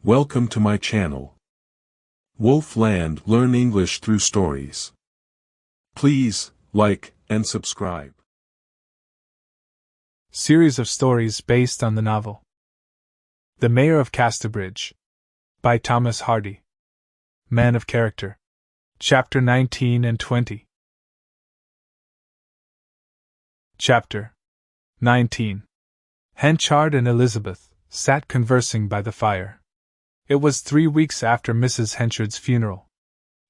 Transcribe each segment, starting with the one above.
Welcome to my channel. WOFE Land, learn English through stories. Please, like and subscribe. Series of stories based on the novel The Mayor of Casterbridge by Thomas Hardy. Man of Character. Chapter 19 and 20. Chapter 19. Henchard and Elizabeth sat conversing by the fire. It was 3 weeks after Mrs. Henchard's funeral.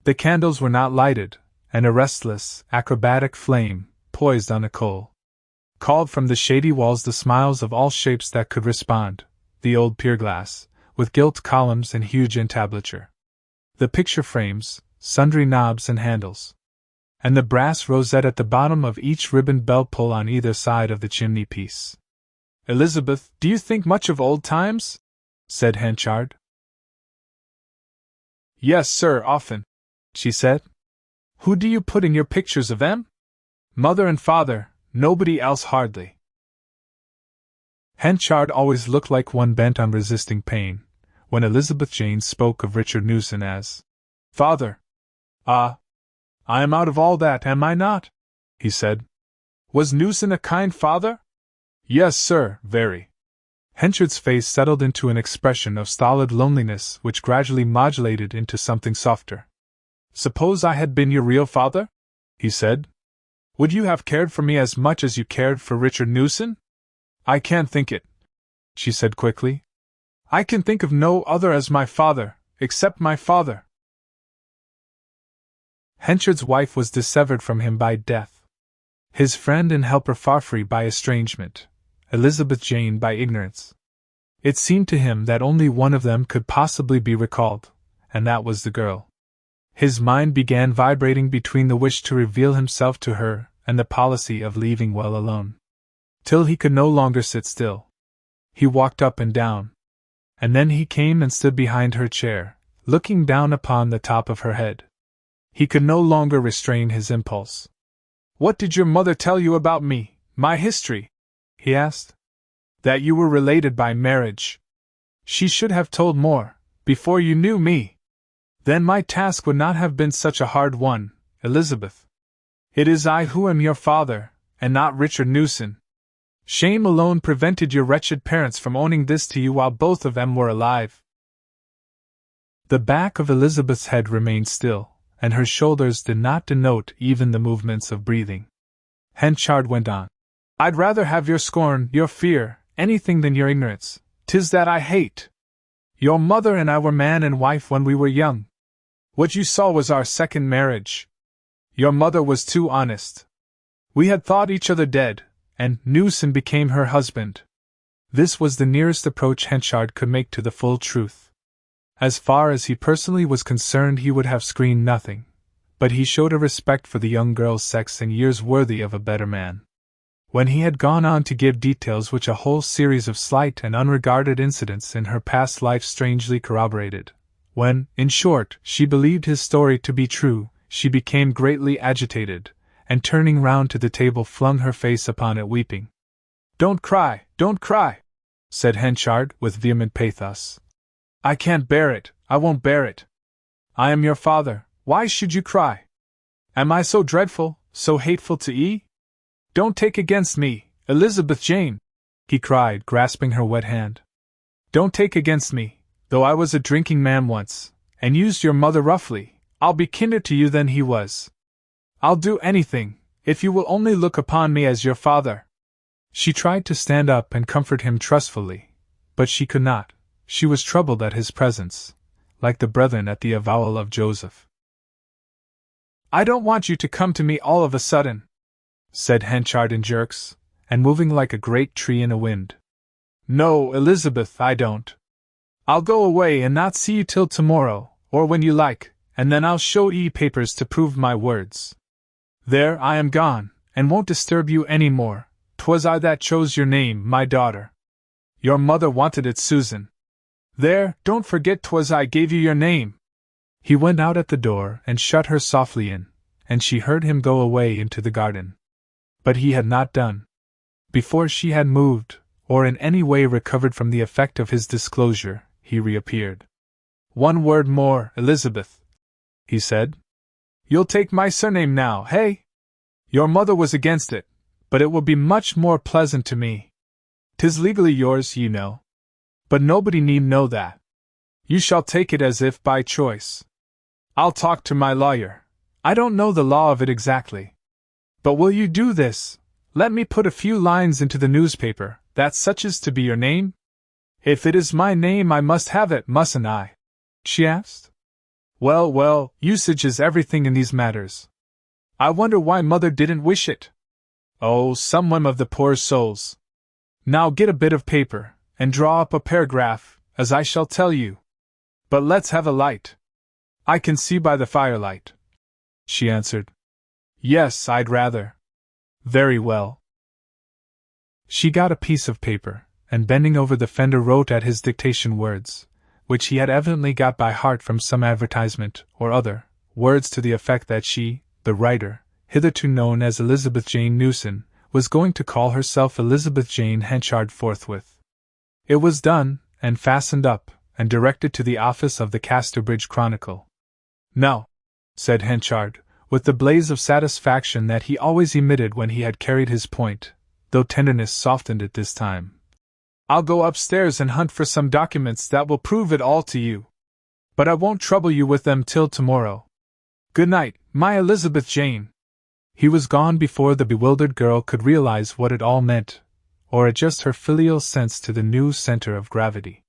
The candles were not lighted, and a restless, acrobatic flame, poised on a coal, called from the shady walls the smiles of all shapes that could respond, the old pier glass, with gilt columns and huge entablature, the picture frames, sundry knobs and handles, and the brass rosette at the bottom of each ribboned bell pull on either side of the chimney-piece. "Elizabeth, do you think much of old times?" said Henchard. "Yes, sir, often," she said. "Who do you put in your pictures of them?" "Mother and father, nobody else hardly." Henchard always looked like one bent on resisting pain, when Elizabeth Jane spoke of Richard Newson as father. "Ah, I am out of all that, am I not?" he said. "Was Newson a kind father?" "Yes, sir, very." Henchard's face settled into an expression of stolid loneliness which gradually modulated into something softer. "Suppose I had been your real father?" he said. "Would you have cared for me as much as you cared for Richard Newson?" "I can't think it," she said quickly. "I can think of no other as my father, except my father." Henchard's wife was dissevered from him by death. His friend and helper Farfree by estrangement, Elizabeth Jane by ignorance. It seemed to him that only one of them could possibly be recalled, and that was the girl. His mind began vibrating between the wish to reveal himself to her and the policy of leaving well alone, till he could no longer sit still. He walked up and down, and then he came and stood behind her chair, looking down upon the top of her head. He could no longer restrain his impulse. "What did your mother tell you about me, my history?" he asked. "That you were related by marriage. She should have told more, before you knew me. Then my task would not have been such a hard one, Elizabeth. It is I who am your father, and not Richard Newson. Shame alone prevented your wretched parents from owning this to you while both of them were alive." The back of Elizabeth's head remained still, and her shoulders did not denote even the movements of breathing. Henchard went on. "I'd rather have your scorn, your fear, anything than your ignorance. 'Tis that I hate. Your mother and I were man and wife when we were young. What you saw was our second marriage. Your mother was too honest. We had thought each other dead, and Newson became her husband." This was the nearest approach Henchard could make to the full truth. As far as he personally was concerned, he would have screened nothing, but he showed a respect for the young girl's sex and years worthy of a better man. When he had gone on to give details which a whole series of slight and unregarded incidents in her past life strangely corroborated, when, in short, she believed his story to be true, she became greatly agitated, and turning round to the table flung her face upon it weeping. Don't cry," said Henchard with vehement pathos. "I can't bear it, I won't bear it. I am your father, why should you cry? Am I so dreadful, so hateful to ye? Don't take against me, Elizabeth Jane," he cried, grasping her wet hand. "Don't take against me, though I was a drinking man once, and used your mother roughly. I'll be kinder to you than he was. I'll do anything, if you will only look upon me as your father." She tried to stand up and comfort him trustfully, but she could not. She was troubled at his presence, like the brethren at the avowal of Joseph. "I don't want you to come to me all of a sudden," said Henchard in jerks, and moving like a great tree in a wind. "No, Elizabeth, I don't. I'll go away and not see you till tomorrow, or when you like, and then I'll show ye papers to prove my words. There, I am gone, and won't disturb you any more. 'Twas I that chose your name, my daughter. Your mother wanted it Susan. There, don't forget 'twas I gave you your name." He went out at the door and shut her softly in, and she heard him go away into the garden. But he had not done. Before she had moved, or in any way recovered from the effect of his disclosure, he reappeared. "One word more, Elizabeth," he said. "You'll take my surname now, hey? Your mother was against it, but it will be much more pleasant to me. 'Tis legally yours, you know. But nobody need know that. You shall take it as if by choice. I'll talk to my lawyer. I don't know the law of it exactly. But will you do this? Let me put a few lines into the newspaper, that such is to be your name? If it is my name I must have it, mustn't I?" she asked. "Well, well, usage is everything in these matters. I wonder why Mother didn't wish it. Oh, some whim of the poor soul's. Now get a bit of paper, and draw up a paragraph, as I shall tell you. But let's have a light." "I can see by the firelight," she answered. "Yes, I'd rather." "Very well." She got a piece of paper, and bending over the fender wrote at his dictation words, which he had evidently got by heart from some advertisement or other, words to the effect that she, the writer, hitherto known as Elizabeth Jane Newson, was going to call herself Elizabeth Jane Henchard forthwith. It was done, and fastened up, and directed to the office of the Casterbridge Chronicle. "Now," said Henchard, with the blaze of satisfaction that he always emitted when he had carried his point, though tenderness softened it this time, "I'll go upstairs and hunt for some documents that will prove it all to you. But I won't trouble you with them till tomorrow. Good night, my Elizabeth Jane." He was gone before the bewildered girl could realize what it all meant, or adjust her filial sense to the new center of gravity.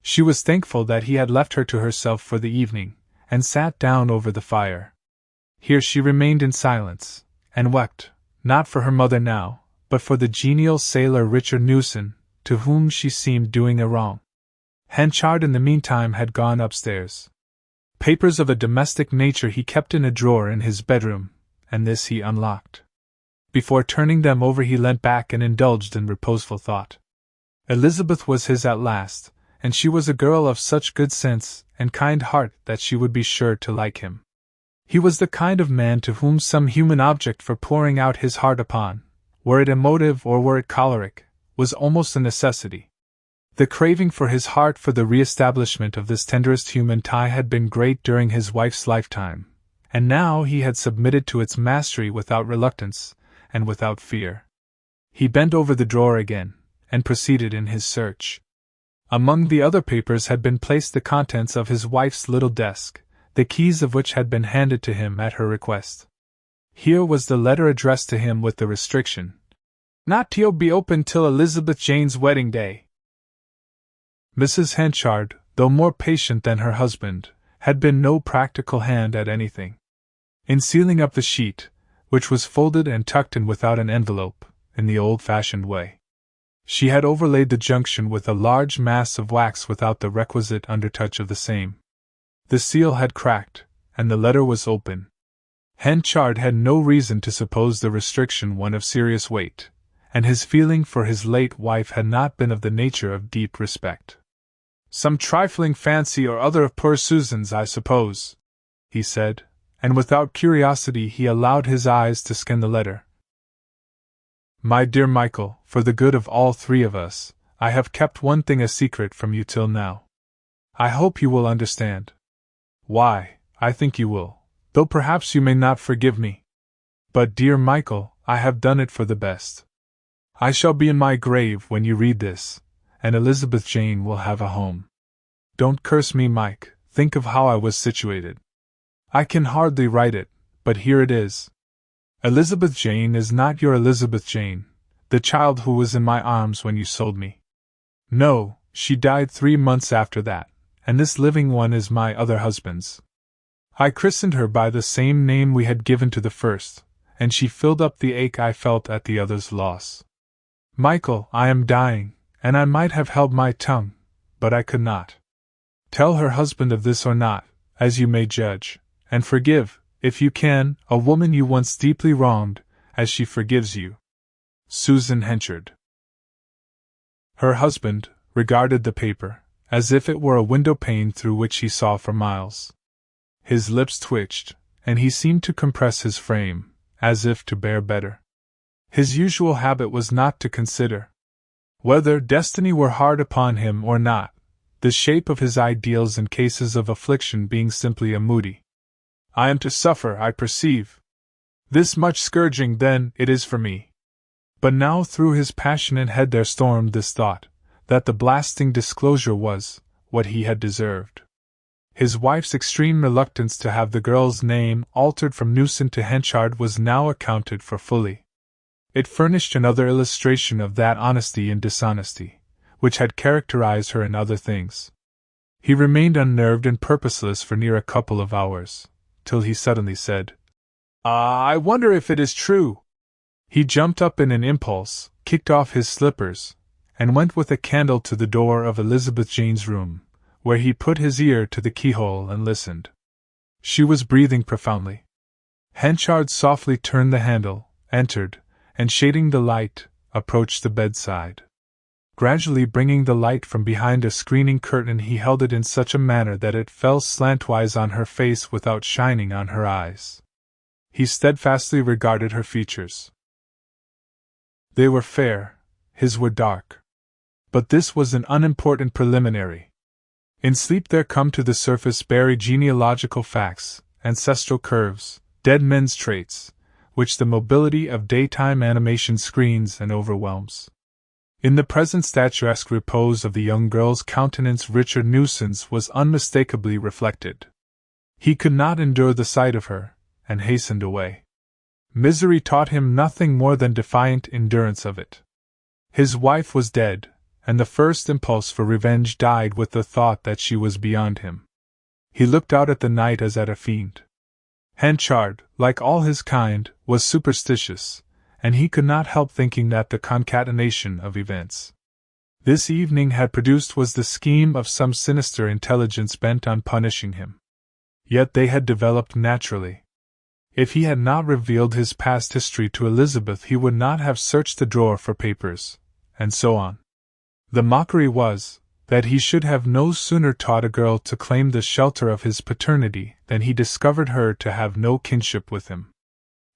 She was thankful that he had left her to herself for the evening, and sat down over the fire. Here she remained in silence, and wept, not for her mother now, but for the genial sailor Richard Newson, to whom she seemed doing a wrong. Henchard in the meantime had gone upstairs. Papers of a domestic nature he kept in a drawer in his bedroom, and this he unlocked. Before turning them over he leant back and indulged in reposeful thought. Elizabeth was his at last, and she was a girl of such good sense and kind heart that she would be sure to like him. He was the kind of man to whom some human object for pouring out his heart upon, were it emotive or were it choleric, was almost a necessity. The craving for his heart for the re-establishment of this tenderest human tie had been great during his wife's lifetime, and now he had submitted to its mastery without reluctance, and without fear. He bent over the drawer again, and proceeded in his search. Among the other papers had been placed the contents of his wife's little desk, the keys of which had been handed to him at her request. Here was the letter addressed to him with the restriction, "Not to be opened till Elizabeth Jane's wedding day." Mrs. Henchard, though more patient than her husband, had been no practical hand at anything. In sealing up the sheet, which was folded and tucked in without an envelope, in the old-fashioned way, she had overlaid the junction with a large mass of wax without the requisite undertouch of the same. The seal had cracked, and the letter was open. Henchard had no reason to suppose the restriction one of serious weight, and his feeling for his late wife had not been of the nature of deep respect. "Some trifling fancy or other of poor Susan's, I suppose," he said, and without curiosity he allowed his eyes to scan the letter. "My dear Michael, for the good of all three of us, I have kept one thing a secret from you till now. I hope you will understand. Why, I think you will, though perhaps you may not forgive me. But, dear Michael, I have done it for the best. I shall be in my grave when you read this, and Elizabeth Jane will have a home. Don't curse me, Mike, think of how I was situated. I can hardly write it, but here it is. Elizabeth Jane is not your Elizabeth Jane, the child who was in my arms when you sold me. No, she died 3 months after that, and this living one is my other husband's. I christened her by the same name we had given to the first, and she filled up the ache I felt at the other's loss. Michael, I am dying, and I might have held my tongue, but I could not. Tell her husband of this or not, as you may judge, and forgive, if you can, a woman you once deeply wronged, as she forgives you. Susan Henchard." Her husband regarded the paper, as if it were a window-pane through which he saw for miles. His lips twitched, and he seemed to compress his frame, as if to bear better. His usual habit was not to consider. Whether destiny were hard upon him or not, the shape of his ideals in cases of affliction being simply a moody. I am to suffer, I perceive. This much scourging, then, it is for me. But now through his passionate head there stormed this thought, that the blasting disclosure was what he had deserved. His wife's extreme reluctance to have the girl's name altered from Newson to Henchard was now accounted for fully. It furnished another illustration of that honesty in dishonesty, which had characterized her in other things. He remained unnerved and purposeless for near a couple of hours, till he suddenly said, I wonder if it is true." He jumped up in an impulse, kicked off his slippers, and went with a candle to the door of Elizabeth Jane's room, where he put his ear to the keyhole and listened. She was breathing profoundly. Henchard softly turned the handle, entered, and shading the light, approached the bedside. Gradually bringing the light from behind a screening curtain, he held it in such a manner that it fell slantwise on her face without shining on her eyes. He steadfastly regarded her features. They were fair, his were dark. But this was an unimportant preliminary. In sleep there come to the surface buried genealogical facts, ancestral curves, dead men's traits, which the mobility of daytime animation screens and overwhelms. In the present statuesque repose of the young girl's countenance, Richard Newson's was unmistakably reflected. He could not endure the sight of her, and hastened away. Misery taught him nothing more than defiant endurance of it. His wife was dead, and the first impulse for revenge died with the thought that she was beyond him. He looked out at the night as at a fiend. Henchard, like all his kind, was superstitious, and he could not help thinking that the concatenation of events this evening had produced was the scheme of some sinister intelligence bent on punishing him. Yet they had developed naturally. If he had not revealed his past history to Elizabeth, he would not have searched the drawer for papers, and so on. The mockery was, that he should have no sooner taught a girl to claim the shelter of his paternity than he discovered her to have no kinship with him.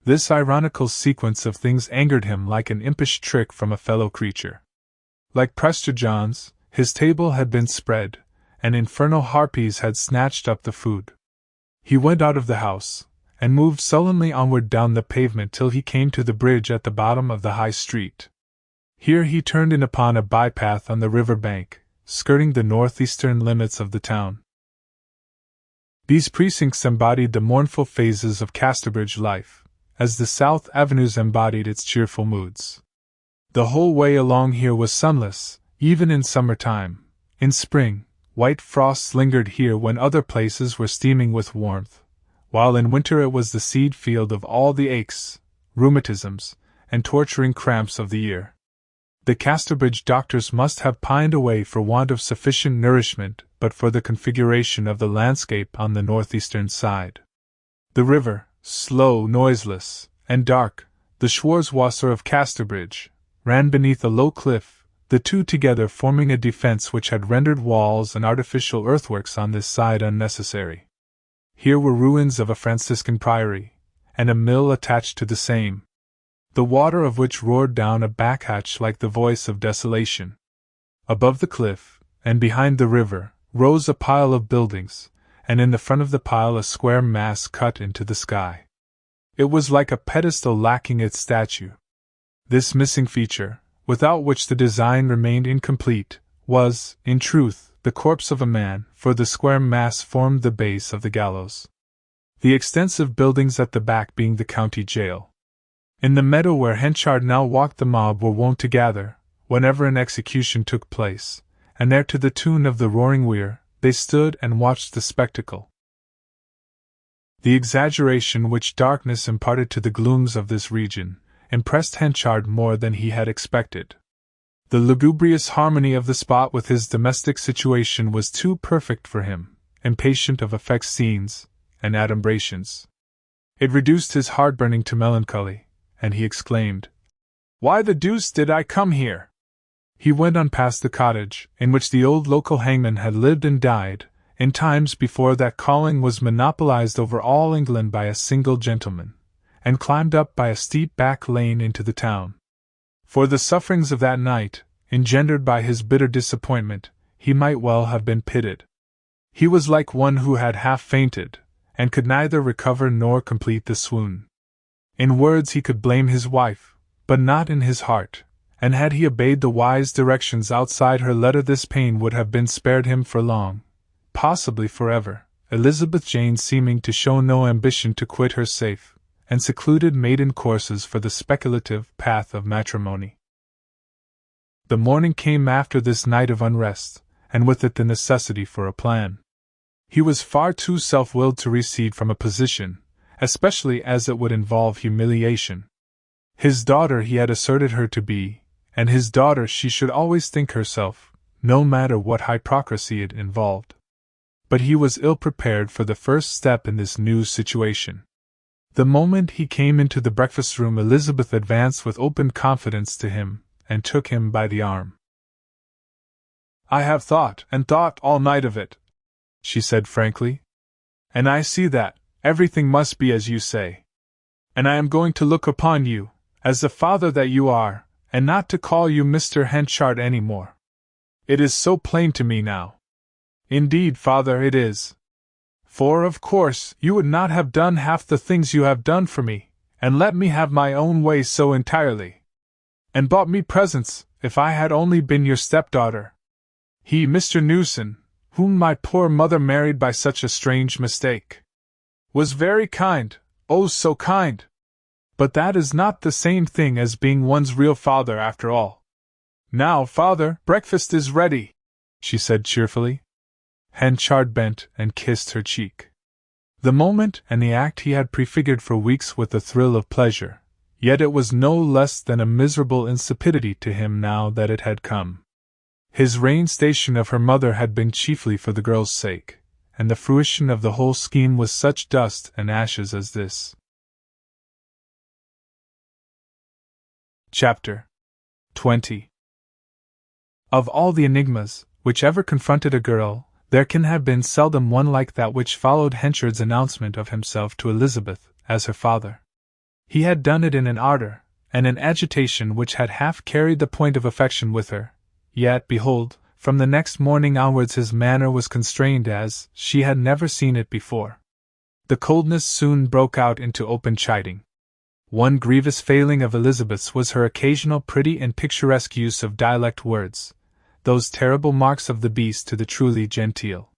This ironical sequence of things angered him like an impish trick from a fellow creature. Like Prester John's, his table had been spread, and infernal harpies had snatched up the food. He went out of the house, and moved sullenly onward down the pavement till he came to the bridge at the bottom of the High Street. Here he turned in upon a bypath on the river bank, skirting the northeastern limits of the town. These precincts embodied the mournful phases of Casterbridge life, as the South Avenues embodied its cheerful moods. The whole way along here was sunless, even in summer-time. In spring, white frosts lingered here when other places were steaming with warmth, while in winter it was the seed field of all the aches, rheumatisms, and torturing cramps of the year. The Casterbridge doctors must have pined away for want of sufficient nourishment but for the configuration of the landscape on the northeastern side. The river, slow, noiseless, and dark, the Schwarzwasser of Casterbridge, ran beneath a low cliff, the two together forming a defense which had rendered walls and artificial earthworks on this side unnecessary. Here were ruins of a Franciscan priory, and a mill attached to the same, the water of which roared down a backhatch like the voice of desolation. Above the cliff, and behind the river, rose a pile of buildings, and in the front of the pile a square mass cut into the sky. It was like a pedestal lacking its statue. This missing feature, without which the design remained incomplete, was, in truth, the corpse of a man, for the square mass formed the base of the gallows. The extensive buildings at the back being the county jail. In the meadow where Henchard now walked the mob were wont to gather, whenever an execution took place, and there to the tune of the roaring weir, they stood and watched the spectacle. The exaggeration which darkness imparted to the glooms of this region impressed Henchard more than he had expected. The lugubrious harmony of the spot with his domestic situation was too perfect for him, impatient of effect scenes and adumbrations. It reduced his heart-burning to melancholy, and he exclaimed, "Why the deuce did I come here?" He went on past the cottage, in which the old local hangman had lived and died, in times before that calling was monopolized over all England by a single gentleman, and climbed up by a steep back lane into the town. For the sufferings of that night, engendered by his bitter disappointment, he might well have been pitied. He was like one who had half fainted, and could neither recover nor complete the swoon. In words he could blame his wife, but not in his heart, and had he obeyed the wise directions outside her letter this pain would have been spared him for long, possibly forever, Elizabeth Jane seeming to show no ambition to quit her safe and secluded maiden courses for the speculative path of matrimony. The morning came after this night of unrest, and with it the necessity for a plan. He was far too self-willed to recede from a position, especially as it would involve humiliation. His daughter he had asserted her to be, and his daughter she should always think herself, no matter what hypocrisy it involved. But he was ill-prepared for the first step in this new situation. The moment he came into the breakfast room, Elizabeth advanced with open confidence to him, and took him by the arm. "I have thought and thought all night of it," she said frankly. "And I see that everything must be as you say. And I am going to look upon you as the father that you are, and not to call you Mr. Henchard any more. It is so plain to me now. Indeed, father, it is. For, of course, you would not have done half the things you have done for me, and let me have my own way so entirely. And bought me presents, if I had only been your stepdaughter. He, Mr. Newson, whom my poor mother married by such a strange mistake, was very kind, oh so kind. But that is not the same thing as being one's real father after all. Now, father, breakfast is ready," she said cheerfully. Henchard bent and kissed her cheek. The moment and the act he had prefigured for weeks with a thrill of pleasure, yet it was no less than a miserable insipidity to him now that it had come. His reinstation of her mother had been chiefly for the girl's sake, and the fruition of the whole scheme was such dust and ashes as this. Chapter 20. Of all the enigmas which ever confronted a girl, there can have been seldom one like that which followed Henchard's announcement of himself to Elizabeth as her father. He had done it in an ardor and an agitation which had half carried the point of affection with her, yet, behold, from the next morning onwards his manner was constrained as she had never seen it before. The coldness soon broke out into open chiding. One grievous failing of Elizabeth's was her occasional pretty and picturesque use of dialect words, those terrible marks of the beast to the truly genteel.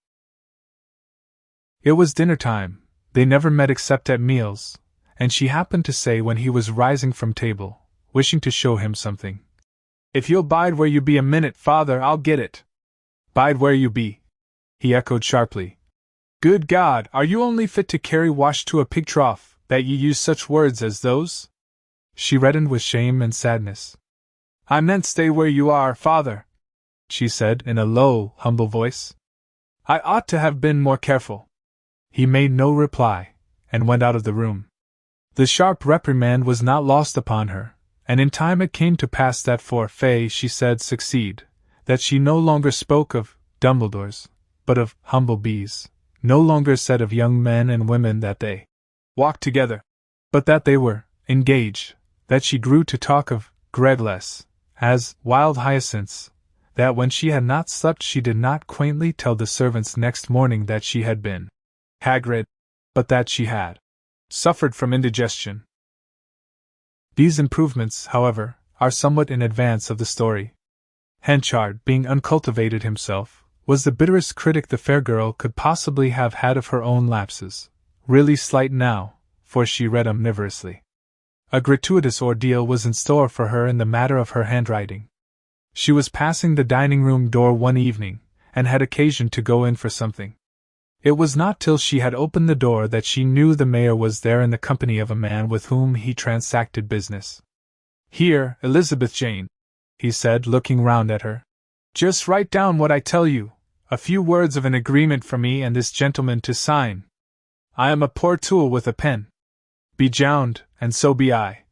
It was dinner time, they never met except at meals, and she happened to say when he was rising from table, wishing to show him something, "If you'll bide where you be a minute, father, I'll get it." "Bide where you be," he echoed sharply. "Good God, are you only fit to carry wash to a pig trough, that ye use such words as those?" She reddened with shame and sadness. "I meant stay where you are, father," she said in a low, humble voice. "I ought to have been more careful." He made no reply, and went out of the room. The sharp reprimand was not lost upon her, and in time it came to pass that for Fay she said succeed, that she no longer spoke of Dumbledores, but of humble bees, no longer said of young men and women that they walked together, but that they were engaged, that she grew to talk of Gretles as wild hyacinths, that when she had not slept she did not quaintly tell the servants next morning that she had been haggard, but that she had suffered from indigestion. These improvements, however, are somewhat in advance of the story. Henchard, being uncultivated himself, was the bitterest critic the fair girl could possibly have had of her own lapses, really slight now, for she read omnivorously. A gratuitous ordeal was in store for her in the matter of her handwriting. She was passing the dining-room door one evening, and had occasion to go in for something. It was not till she had opened the door that she knew the mayor was there in the company of a man with whom he transacted business. "Here, Elizabeth Jane," he said, looking round at her. "Just write down what I tell you, a few words of an agreement for me and this gentleman to sign. I am a poor tool with a pen." "Be jound, and so be I,"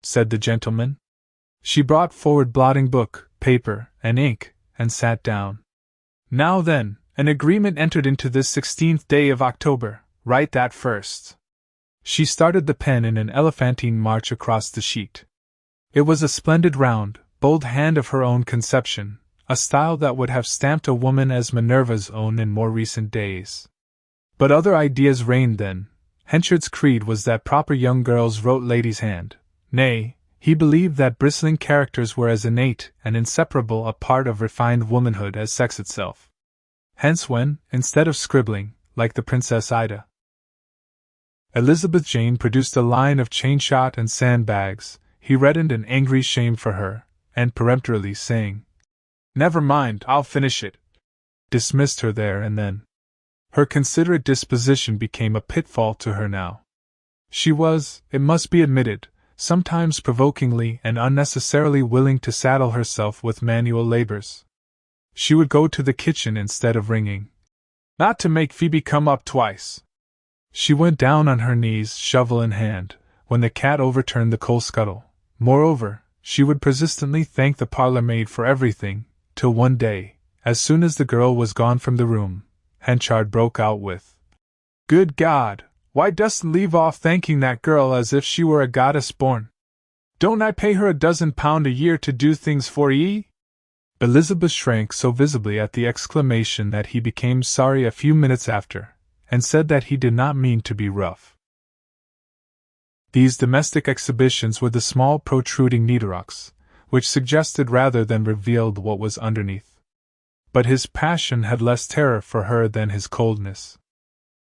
said the gentleman. She brought forward blotting book, paper, and ink, and sat down. "Now then, an agreement entered into this 16th day of October, write that first." She started the pen in an elephantine march across the sheet. It was a splendid round, bold hand of her own conception, a style that would have stamped a woman as Minerva's own in more recent days. But other ideas reigned then. Henchard's creed was that proper young girls wrote ladies' hand. Nay, he believed that bristling characters were as innate and inseparable a part of refined womanhood as sex itself. Hence when, instead of scribbling, like the Princess Ida, Elizabeth Jane produced a line of chain-shot and sandbags, he reddened in angry shame for her, and peremptorily saying, "Never mind, I'll finish it," dismissed her there and then. Her considerate disposition became a pitfall to her now. She was, it must be admitted, sometimes provokingly and unnecessarily willing to saddle herself with manual labors. She would go to the kitchen instead of ringing. "Not to make Phoebe come up twice." She went down on her knees, shovel in hand, when the cat overturned the coal scuttle. Moreover, she would persistently thank the parlor maid for everything, till one day, as soon as the girl was gone from the room, Henchard broke out with, "Good God, why dost leave off thanking that girl as if she were a goddess born? Don't I pay her £12 a year to do things for ye?" Elizabeth shrank so visibly at the exclamation that he became sorry a few minutes after, and said that he did not mean to be rough. These domestic exhibitions were the small protruding needlerocks, which suggested rather than revealed what was underneath. But his passion had less terror for her than his coldness.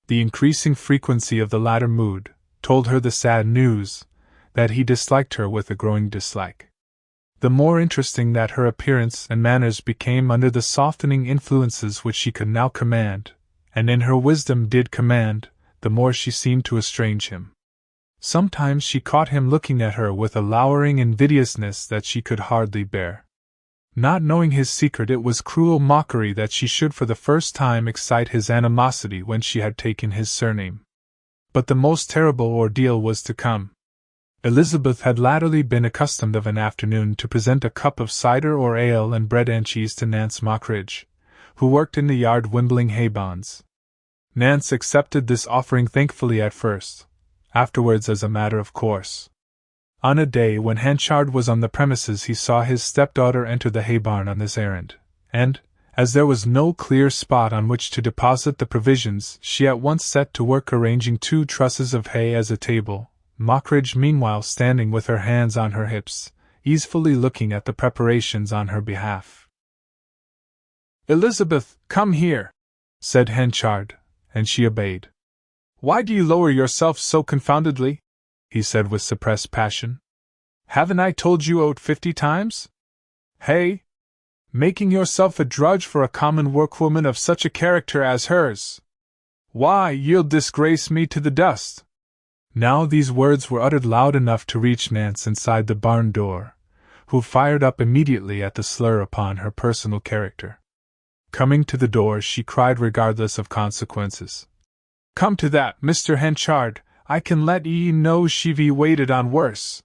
The increasing frequency of the latter mood told her the sad news that he disliked her with a growing dislike. The more interesting that her appearance and manners became under the softening influences which she could now command, and in her wisdom did command, the more she seemed to estrange him. Sometimes she caught him looking at her with a lowering invidiousness that she could hardly bear. Not knowing his secret, it was cruel mockery that she should for the first time excite his animosity when she had taken his surname. But the most terrible ordeal was to come. Elizabeth had latterly been accustomed of an afternoon to present a cup of cider or ale and bread and cheese to Nance Mockridge, who worked in the yard wimbling hay bonds. Nance accepted this offering thankfully at first, afterwards as a matter of course. On a day when Henchard was on the premises, he saw his stepdaughter enter the hay barn on this errand, and, as there was no clear spot on which to deposit the provisions, she at once set to work arranging 2 trusses of hay as a table, Mockridge meanwhile standing with her hands on her hips, easefully looking at the preparations on her behalf. "Elizabeth, come here," said Henchard, and she obeyed. "Why do you lower yourself so confoundedly?" he said with suppressed passion. "Haven't I told you o't 50 times? Hey? Making yourself a drudge for a common workwoman of such a character as hers! Why, you'll disgrace me to the dust!" Now these words were uttered loud enough to reach Nance inside the barn door, who fired up immediately at the slur upon her personal character. Coming to the door, she cried regardless of consequences, "Come to that, Mr. Henchard, I can let ye know she've waited on worse."